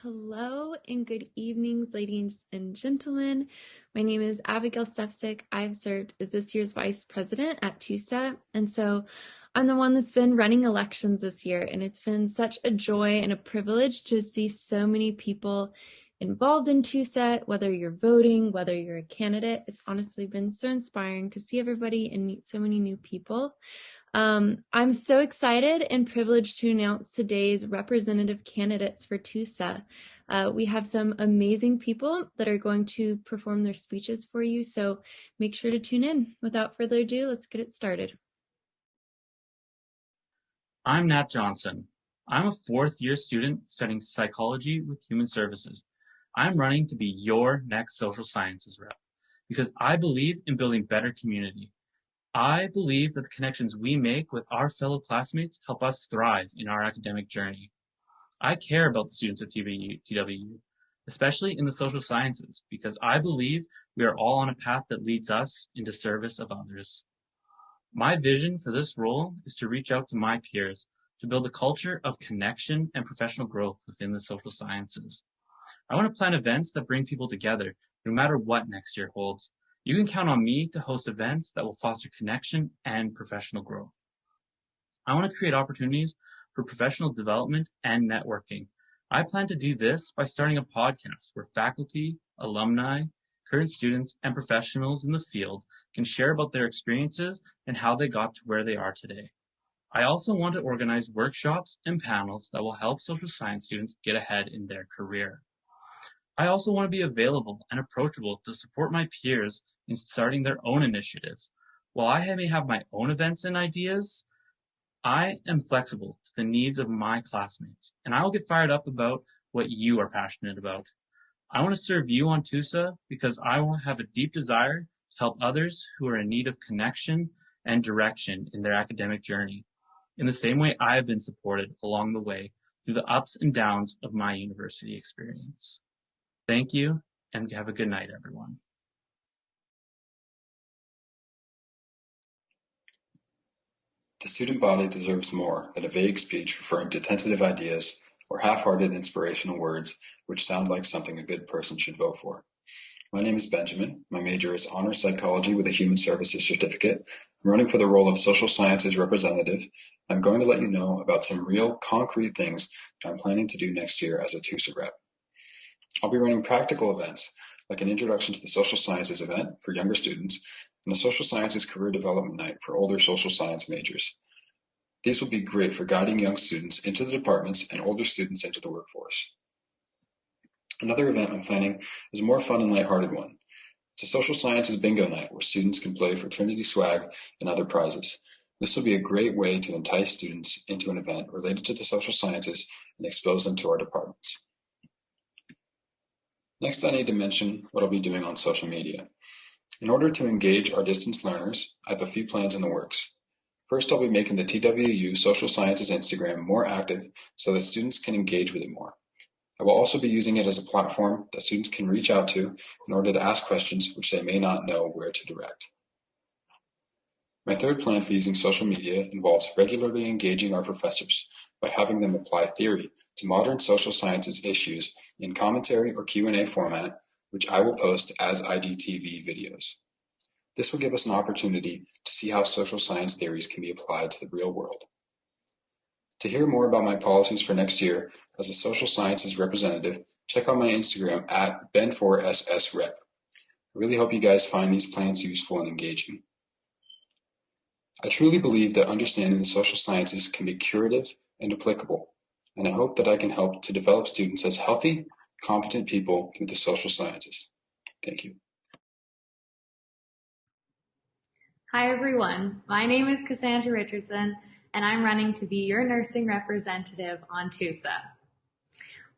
Hello and good evenings, ladies and gentlemen. My name is Abigail Stefsick. I've served as this year's vice president at TUSET, and so I'm the one that's been running elections this year, and it's been such a joy and a privilege to see so many people involved in TUSET, whether you're voting, whether you're a candidate. It's honestly been so inspiring to see everybody and meet so many new people. I'm so excited and privileged to announce today's representative candidates for TUSET. We have some amazing people that are going to perform their speeches for you, so make sure to tune in. Without further ado, let's get it started. I'm Nat Johnson. I'm a fourth-year student studying psychology with human services. I'm running to be your next social sciences rep because I believe in building better community. I believe that the connections we make with our fellow classmates help us thrive in our academic journey. I care about the students of TWU, especially in the social sciences, because I believe we are all on a path that leads us into service of others. My vision for this role is to reach out to my peers to build a culture of connection and professional growth within the social sciences. I want to plan events that bring people together, no matter what next year holds. You can count on me to host events that will foster connection and professional growth. I want to create opportunities for professional development and networking. I plan to do this by starting a podcast where faculty, alumni, current students, and professionals in the field can share about their experiences and how they got to where they are today. I also want to organize workshops and panels that will help social science students get ahead in their career. I also want to be available and approachable to support my peers in starting their own initiatives. While I may have my own events and ideas, I am flexible to the needs of my classmates, and I will get fired up about what you are passionate about. I want to serve you on TUSA because I will have a deep desire to help others who are in need of connection and direction in their academic journey, in the same way I have been supported along the way through the ups and downs of my university experience. Thank you, and have a good night, everyone. The student body deserves more than a vague speech referring to tentative ideas or half-hearted inspirational words which sound like something a good person should vote for. My name is Benjamin. My major is Honors Psychology with a Human Services Certificate. I'm running for the role of Social Sciences Representative. I'm going to let you know about some real concrete things that I'm planning to do next year as a TUSA rep. I'll be running practical events like an Introduction to the Social Sciences event for younger students and a Social Sciences Career Development Night for older social science majors. These will be great for guiding young students into the departments and older students into the workforce. Another event I'm planning is a more fun and lighthearted one. It's a social sciences bingo night where students can play for Trinity swag and other prizes. This will be a great way to entice students into an event related to the social sciences and expose them to our departments. Next, I need to mention what I'll be doing on social media. In order to engage our distance learners, I have a few plans in the works. First, I'll be making the TWU Social Sciences Instagram more active so that students can engage with it more. I will also be using it as a platform that students can reach out to in order to ask questions which they may not know where to direct. My third plan for using social media involves regularly engaging our professors by having them apply theory to modern social sciences issues in commentary or Q&A format, which I will post as IGTV videos. This will give us an opportunity to see how social science theories can be applied to the real world. To hear more about my policies for next year as a social sciences representative, check out my Instagram at Ben4SSRep. I really hope you guys find these plans useful and engaging. I truly believe that understanding the social sciences can be curative and applicable, and I hope that I can help to develop students as healthy, competent people through the social sciences. Thank you. Hi everyone, my name is Cassandra Richardson and I'm running to be your nursing representative on TUSA.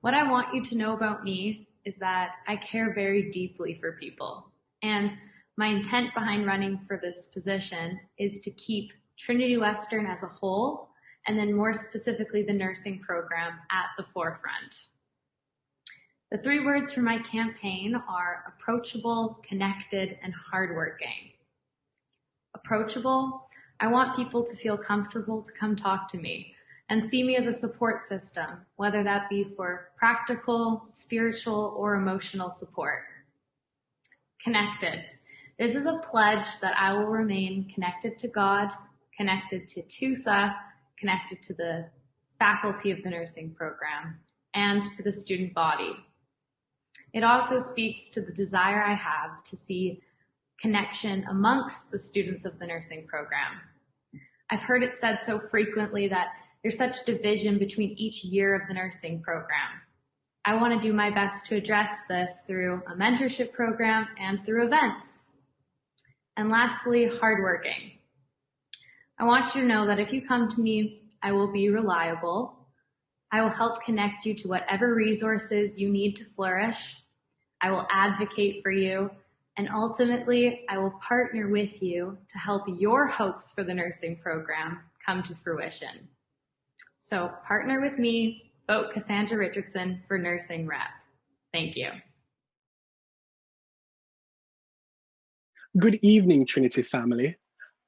What I want you to know about me is that I care very deeply for people, and my intent behind running for this position is to keep Trinity Western as a whole, and then more specifically the nursing program, at the forefront. The 3 words for my campaign are approachable, connected, and hardworking. Approachable, I want people to feel comfortable to come talk to me, and see me as a support system, whether that be for practical, spiritual, or emotional support. Connected. This is a pledge that I will remain connected to God, connected to TUSA, connected to the faculty of the nursing program, and to the student body. It also speaks to the desire I have to see connection amongst the students of the nursing program. I've heard it said so frequently that there's such division between each year of the nursing program. I want to do my best to address this through a mentorship program and through events. And lastly, hardworking. I want you to know that if you come to me, I will be reliable. I will help connect you to whatever resources you need to flourish. I will advocate for you. And ultimately, I will partner with you to help your hopes for the nursing program come to fruition. So partner with me, vote Cassandra Richardson for nursing rep. Thank you. Good evening, Trinity family.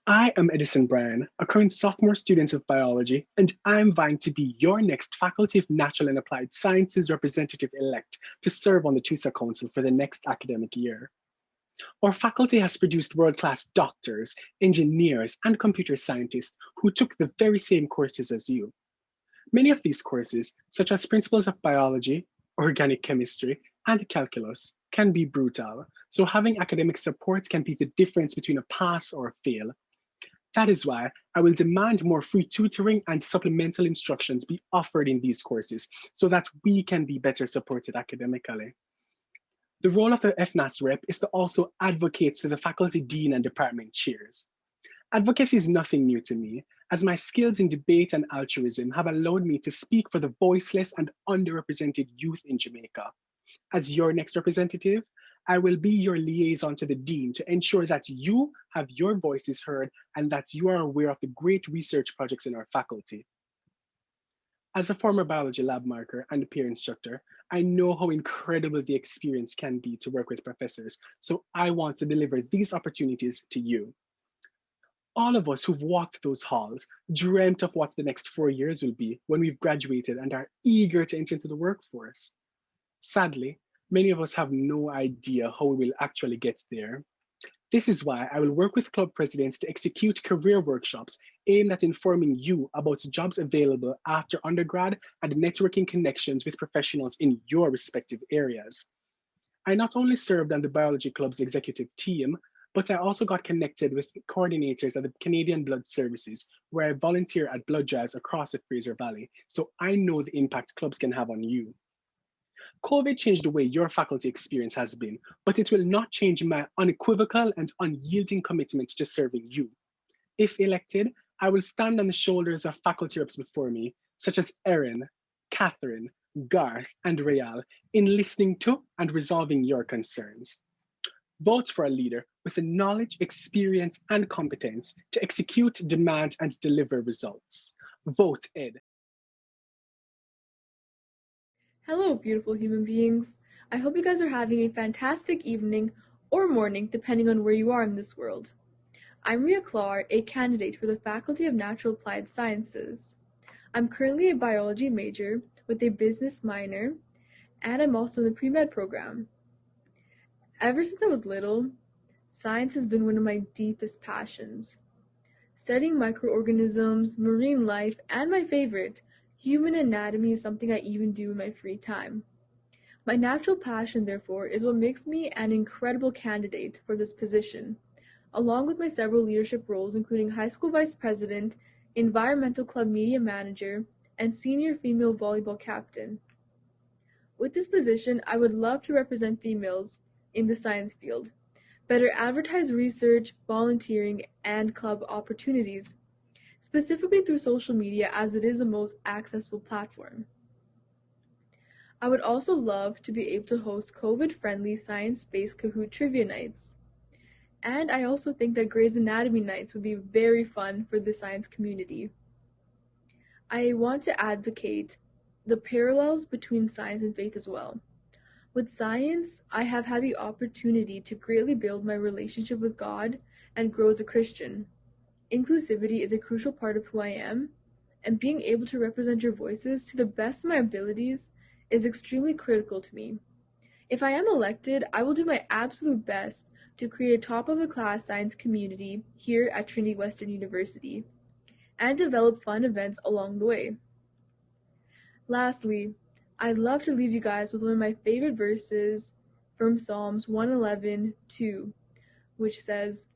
I am Edison Bryan, a current sophomore student of biology, and I'm vying to be your next Faculty of Natural and Applied Sciences representative-elect to serve on the TUSA Council for the next academic year. Our faculty has produced world-class doctors, engineers, and computer scientists who took the very same courses as you. Many of these courses, such as Principles of Biology, Organic Chemistry, and Calculus, can be brutal, so having academic support can be the difference between a pass or a fail. That is why I will demand more free tutoring and supplemental instructions be offered in these courses so that we can be better supported academically. The role of the FNAS rep is to also advocate to the faculty dean and department chairs. Advocacy is nothing new to me, as my skills in debate and altruism have allowed me to speak for the voiceless and underrepresented youth in Jamaica. As your next representative, I will be your liaison to the dean to ensure that you have your voices heard and that you are aware of the great research projects in our faculty. As a former biology lab marker and peer instructor, I know how incredible the experience can be to work with professors, so I want to deliver these opportunities to you. All of us who've walked those halls dreamt of what the next 4 years will be when we've graduated and are eager to enter into the workforce. Sadly, many of us have no idea how we will actually get there. This is why I will work with club presidents to execute career workshops aimed at informing you about jobs available after undergrad and networking connections with professionals in your respective areas. I not only served on the Biology Club's executive team, but I also got connected with coordinators at the Canadian Blood Services, where I volunteer at blood drives across the Fraser Valley, so I know the impact clubs can have on you. COVID changed the way your faculty experience has been, but it will not change my unequivocal and unyielding commitment to serving you. If elected, I will stand on the shoulders of faculty reps before me, such as Erin, Catherine, Garth, and Rayal, in listening to and resolving your concerns. Vote for a leader with the knowledge, experience, and competence to execute, demand, and deliver results. Vote Ed. Hello, beautiful human beings. I hope you guys are having a fantastic evening or morning, depending on where you are in this world. I'm Ria Clark, a candidate for the Faculty of Natural Applied Sciences. I'm currently a biology major with a business minor, and I'm also in the pre-med program. Ever since I was little, science has been one of my deepest passions. Studying microorganisms, marine life, and my favorite, human anatomy, is something I even do in my free time. My natural passion, therefore, is what makes me an incredible candidate for this position, along with my several leadership roles, including high school vice president, environmental club media manager, and senior female volleyball captain. With this position, I would love to represent females in the science field, better advertise research, volunteering, and club opportunities, specifically through social media, as it is the most accessible platform. I would also love to be able to host COVID-friendly science-based Kahoot trivia nights. And I also think that Grey's Anatomy nights would be very fun for the science community. I want to advocate the parallels between science and faith as well. With science, I have had the opportunity to greatly build my relationship with God and grow as a Christian. Inclusivity is a crucial part of who I am, and being able to represent your voices to the best of my abilities is extremely critical to me. If I am elected, I will do my absolute best to create a top-of-the-class science community here at Trinity Western University and develop fun events along the way. Lastly, I'd love to leave you guys with one of my favorite verses from Psalms 111:2, which says,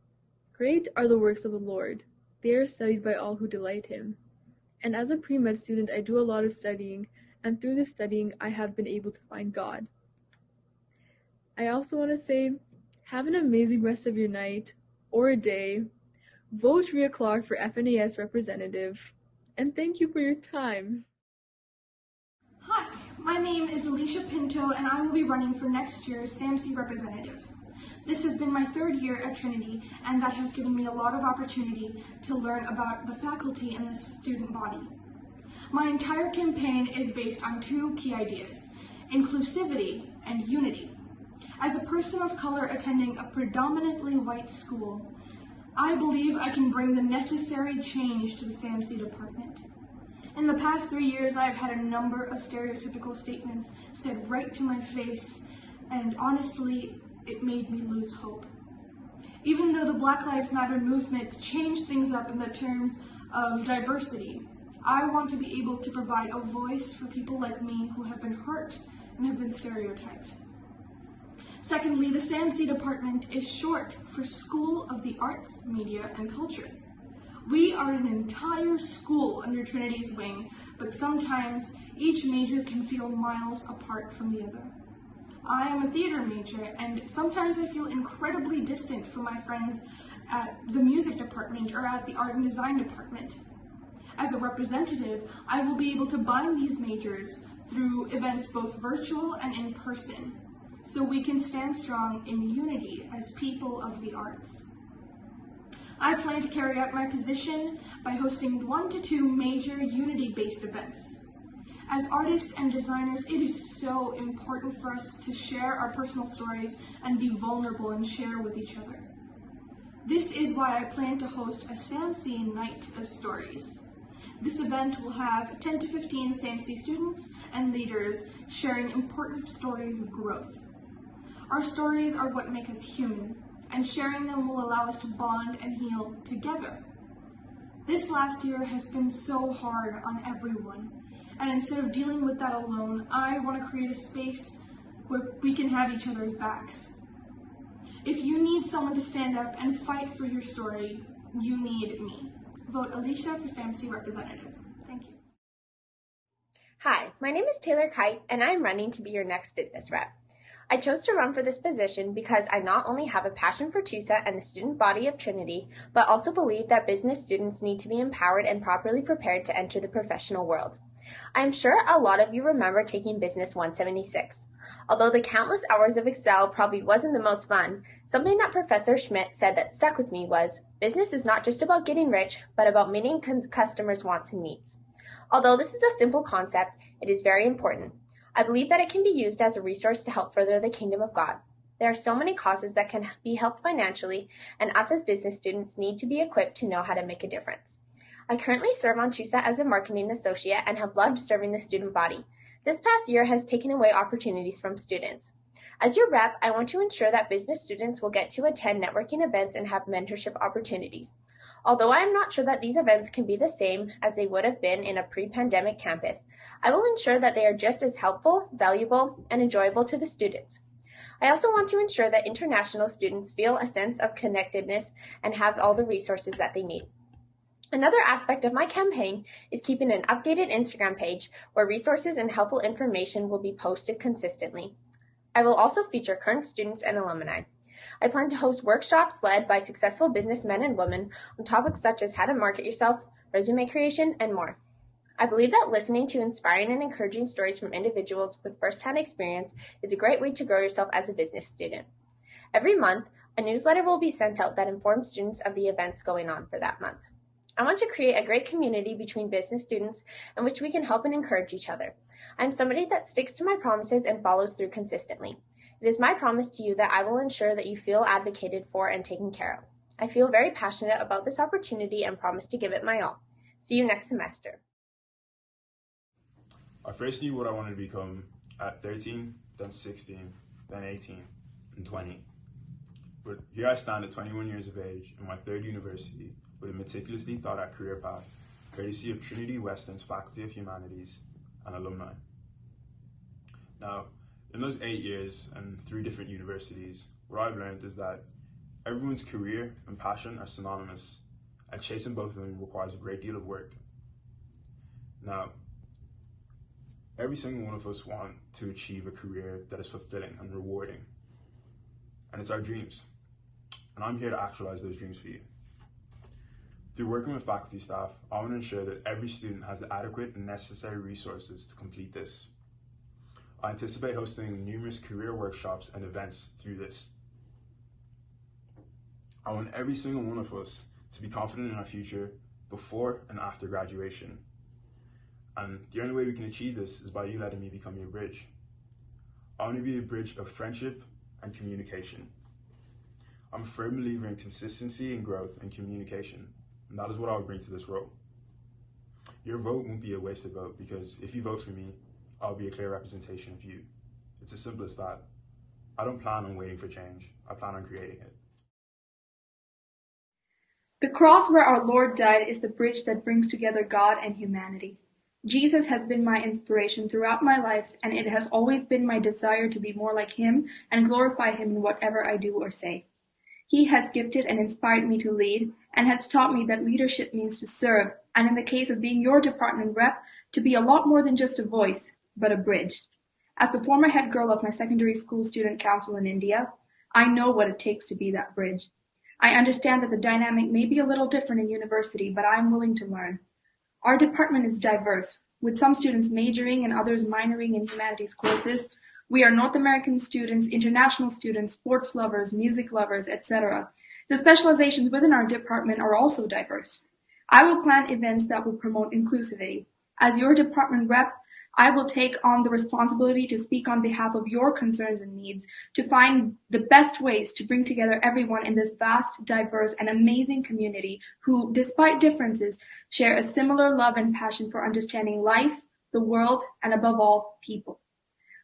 "Great are the works of the Lord. They are studied by all who delight him." And as a pre-med student, I do a lot of studying, and through this studying, I have been able to find God. I also want to say, have an amazing rest of your night or a day. Vote Rhea Clark for FNAS representative, and thank you for your time. Hi, my name is Alicia Pinto, and I will be running for next year's SAMC representative. This has been my third year at Trinity, and that has given me a lot of opportunity to learn about the faculty and the student body. My entire campaign is based on two key ideas: inclusivity and unity. As a person of color attending a predominantly white school, I believe I can bring the necessary change to the SAMC department. In the past 3 years, I have had a number of stereotypical statements said right to my face, and honestly, it made me lose hope. Even though the Black Lives Matter movement changed things up in the terms of diversity, I want to be able to provide a voice for people like me who have been hurt and have been stereotyped. Secondly, the SAMC department is short for School of the Arts, Media, and Culture. We are an entire school under Trinity's wing, but sometimes each major can feel miles apart from the other. I am a theater major, and sometimes I feel incredibly distant from my friends at the music department or at the art and design department. As a representative, I will be able to bind these majors through events both virtual and in person, so we can stand strong in unity as people of the arts. I plan to carry out my position by hosting 1 to 2 major unity-based events. As artists and designers, it is so important for us to share our personal stories and be vulnerable and share with each other. This is why I plan to host a SAMC Night of Stories. This event will have 10 to 15 SAMC students and leaders sharing important stories of growth. Our stories are what make us human, and sharing them will allow us to bond and heal together. This last year has been so hard on everyone, and instead of dealing with that alone, I want to create a space where we can have each other's backs. If you need someone to stand up and fight for your story, you need me. Vote Alicia for SAMC representative. Thank you. Hi, my name is Taylor Kite, and I'm running to be your next business rep. I chose to run for this position because I not only have a passion for TUSA and the student body of Trinity, but also believe that business students need to be empowered and properly prepared to enter the professional world. I am sure a lot of you remember taking Business 176. Although the countless hours of Excel probably wasn't the most fun, something that Professor Schmidt said that stuck with me was, business is not just about getting rich, but about meeting customers' wants and needs. Although this is a simple concept, it is very important. I believe that it can be used as a resource to help further the kingdom of God. There are so many causes that can be helped financially, and us as business students need to be equipped to know how to make a difference. I currently serve on TUSA as a marketing associate and have loved serving the student body. This past year has taken away opportunities from students. As your rep, I want to ensure that business students will get to attend networking events and have mentorship opportunities. Although I am not sure that these events can be the same as they would have been in a pre-pandemic campus, I will ensure that they are just as helpful, valuable, and enjoyable to the students. I also want to ensure that international students feel a sense of connectedness and have all the resources that they need. Another aspect of my campaign is keeping an updated Instagram page where resources and helpful information will be posted consistently. I will also feature current students and alumni. I plan to host workshops led by successful businessmen and women on topics such as how to market yourself, resume creation, and more. I believe that listening to inspiring and encouraging stories from individuals with firsthand experience is a great way to grow yourself as a business student. Every month, a newsletter will be sent out that informs students of the events going on for that month. I want to create a great community between business students in which we can help and encourage each other. I'm somebody that sticks to my promises and follows through consistently. It is my promise to you that I will ensure that you feel advocated for and taken care of. I feel very passionate about this opportunity and promise to give it my all. See you next semester. I first knew what I wanted to become at 13, then 16, then 18, and 20. But here I stand at 21 years of age in my third university with a meticulously thought out career path, courtesy of Trinity Western's Faculty of Humanities and alumni. Now, in those 8 years and 3 different universities, what I've learned is that everyone's career and passion are synonymous, and chasing both of them requires a great deal of work. Now, every single one of us want to achieve a career that is fulfilling and rewarding, and it's our dreams. And I'm here to actualize those dreams for you. Through working with faculty staff, I want to ensure that every student has the adequate and necessary resources to complete this. I anticipate hosting numerous career workshops and events through this. I want every single one of us to be confident in our future before and after graduation. And the only way we can achieve this is by you letting me become your bridge. I want to be a bridge of friendship and communication. I'm a firm believer in consistency and growth and communication, and that is what I would bring to this role. Your vote won't be a wasted vote, because if you vote for me, I'll be a clear representation of you. It's as simple as that. I don't plan on waiting for change. I plan on creating it. The cross where our Lord died is the bridge that brings together God and humanity. Jesus has been my inspiration throughout my life, and it has always been my desire to be more like him and glorify him in whatever I do or say. He has gifted and inspired me to lead, and has taught me that leadership means to serve, and in the case of being your department rep, to be a lot more than just a voice, but a bridge. As the former head girl of my secondary school student council in India, I know what it takes to be that bridge. I understand that the dynamic may be a little different in university, but I am willing to learn. Our department is diverse, with some students majoring and others minoring in humanities courses. We are North American students, international students, sports lovers, music lovers, etc. The specializations within our department are also diverse. I will plan events that will promote inclusivity. As your department rep, I will take on the responsibility to speak on behalf of your concerns and needs, to find the best ways to bring together everyone in this vast, diverse, and amazing community who, despite differences, share a similar love and passion for understanding life, the world, and above all, people.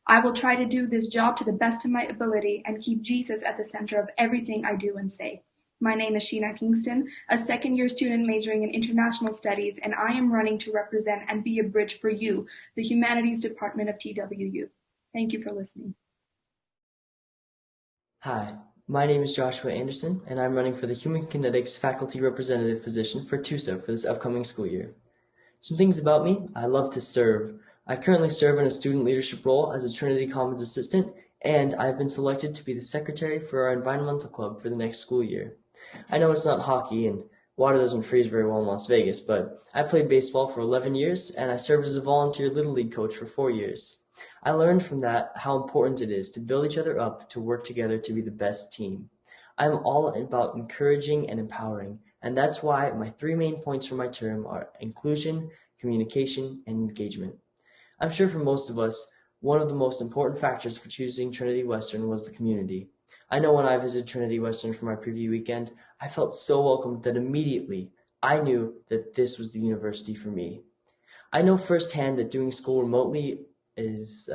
I will try to do this job to the best of my ability and keep Jesus at the center of everything I do and say. My name is Sheena Kingston, a second-year student majoring in international studies, and I am running to represent and be a bridge for you, the Humanities Department of TWU. Thank you for listening. Hi, my name is Joshua Anderson, and I'm running for the Human Kinetics Faculty Representative position for TUSA for this upcoming school year. Some things about me: I love to serve. I currently serve in a student leadership role as a Trinity Commons assistant, and I've been selected to be the secretary for our environmental club for the next school year. I know it's not hockey and water doesn't freeze very well in Las Vegas, but I played baseball for 11 years and I served as a volunteer Little League coach for 4 years. I learned from that how important it is to build each other up, to work together to be the best team. I'm all about encouraging and empowering, and that's why my 3 main points for my term are inclusion, communication, and engagement. I'm sure for most of us, one of the most important factors for choosing Trinity Western was the community. I know when I visited Trinity Western for my preview weekend, I felt so welcomed that immediately I knew that this was the university for me. I know firsthand that doing school remotely is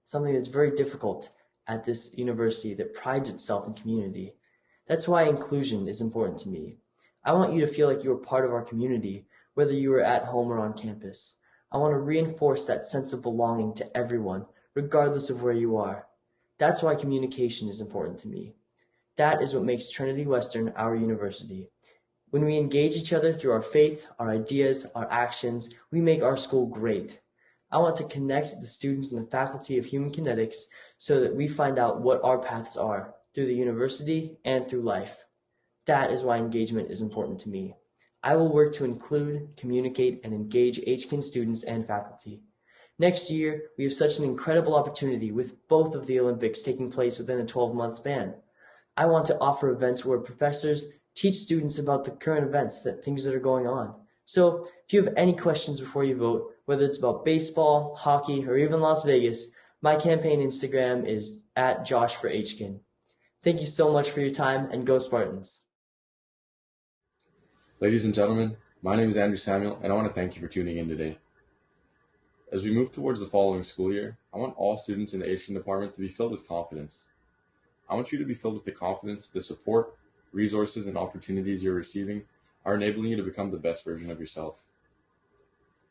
something that's very difficult at this university that prides itself in community. That's why inclusion is important to me. I want you to feel like you are part of our community, whether you are at home or on campus. I want to reinforce that sense of belonging to everyone, regardless of where you are. That's why communication is important to me. That is what makes Trinity Western our university. When we engage each other through our faith, our ideas, our actions, we make our school great. I want to connect the students and the faculty of Human Kinetics so that we find out what our paths are through the university and through life. That is why engagement is important to me. I will work to include, communicate, and engage HKIN students and faculty. Next year, we have such an incredible opportunity with both of the Olympics taking place within a 12-month span. I want to offer events where professors teach students about the current events, things that are going on. So if you have any questions before you vote, whether it's about baseball, hockey, or even Las Vegas, my campaign Instagram is @JoshForHkin. Thank you so much for your time, and go Spartans. Ladies and gentlemen, my name is Andrew Samuel, and I want to thank you for tuning in today. As we move towards the following school year, I want all students in the HN department to be filled with confidence. I want you to be filled with the confidence that the support, resources, and opportunities you're receiving are enabling you to become the best version of yourself.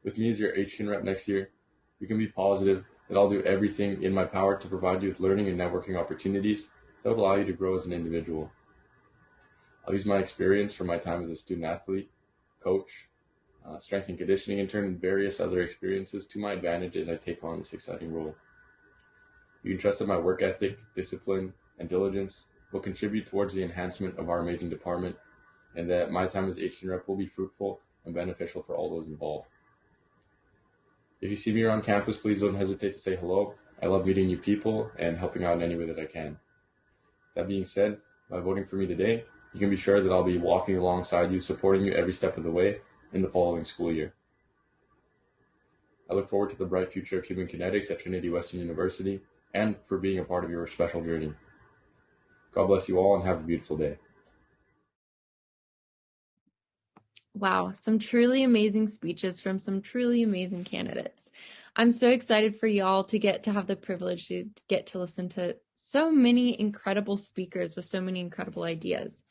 With me as your HN rep next year, you can be positive that I'll do everything in my power to provide you with learning and networking opportunities that will allow you to grow as an individual. I'll use my experience from my time as a student athlete, coach, strength and conditioning intern, and various other experiences to my advantage as I take on this exciting role. You can trust that my work ethic, discipline, and diligence will contribute towards the enhancement of our amazing department, and that my time as HN rep will be fruitful and beneficial for all those involved. If you see me around campus, please don't hesitate to say hello. I love meeting new people and helping out in any way that I can. That being said, by voting for me today, you can be sure that I'll be walking alongside you, supporting you every step of the way in the following school year. I look forward to the bright future of human kinetics at Trinity Western University and for being a part of your special journey. God bless you all and have a beautiful day. Wow, some truly amazing speeches from some truly amazing candidates. I'm so excited for y'all to get to have the privilege to get to listen to so many incredible speakers with so many incredible ideas.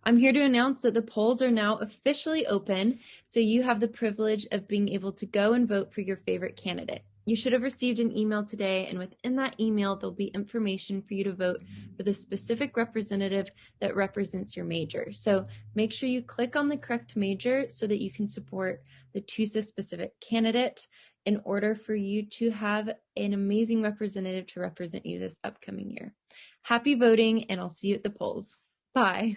I'm here to announce that the polls are now officially open, so you have the privilege of being able to go and vote for your favorite candidate. You should have received an email today, and within that email, there'll be information for you to vote for the specific representative that represents your major. So make sure you click on the correct major so that you can support the TUSA specific candidate in order for you to have an amazing representative to represent you this upcoming year. Happy voting, and I'll see you at the polls. Bye.